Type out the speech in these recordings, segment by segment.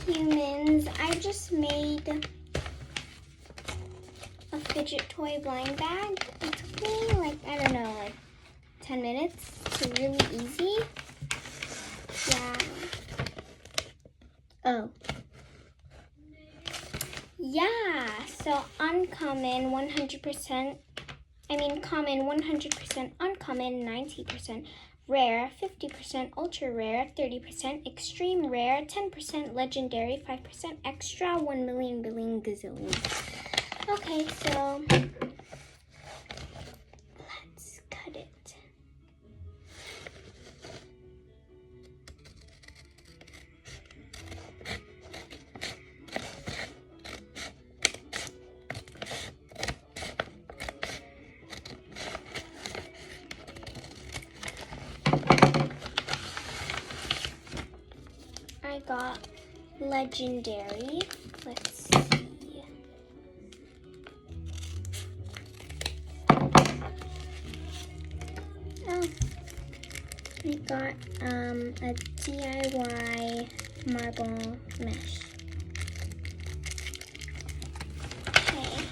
humans, I just made a fidget toy blind bag. It took me like, I don't know, like 10 minutes. It's really easy. Yeah. Oh. Yeah, so uncommon 100%, common 100%, uncommon 90%, rare 50%, ultra rare 30%, extreme rare 10%, legendary 5%, extra 1 million billion gazillion. Okay, so let's cut it. I got legendary. Let's see. Oh, I got a DIY marble mesh. Okay.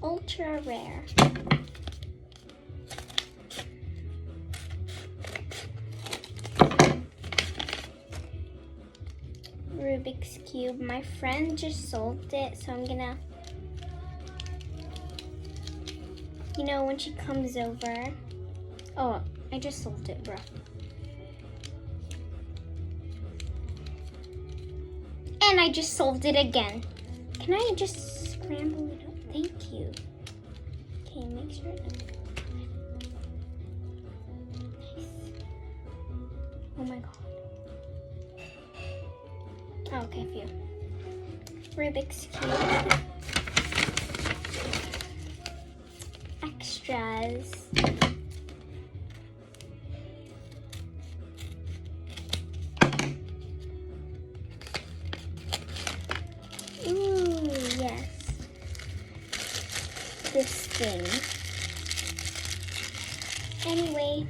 Ultra rare. Rubik's Cube. My friend just solved it, so I'm gonna, when she comes over. Oh, I just solved it, bro. And I just solved it again. Can I just scramble it up? Thank you. Okay, make sure it doesn't. Nice. Oh my god. Okay, phew. Rubik's Cube. Extras. Ooh, yes. This thing. Anyway.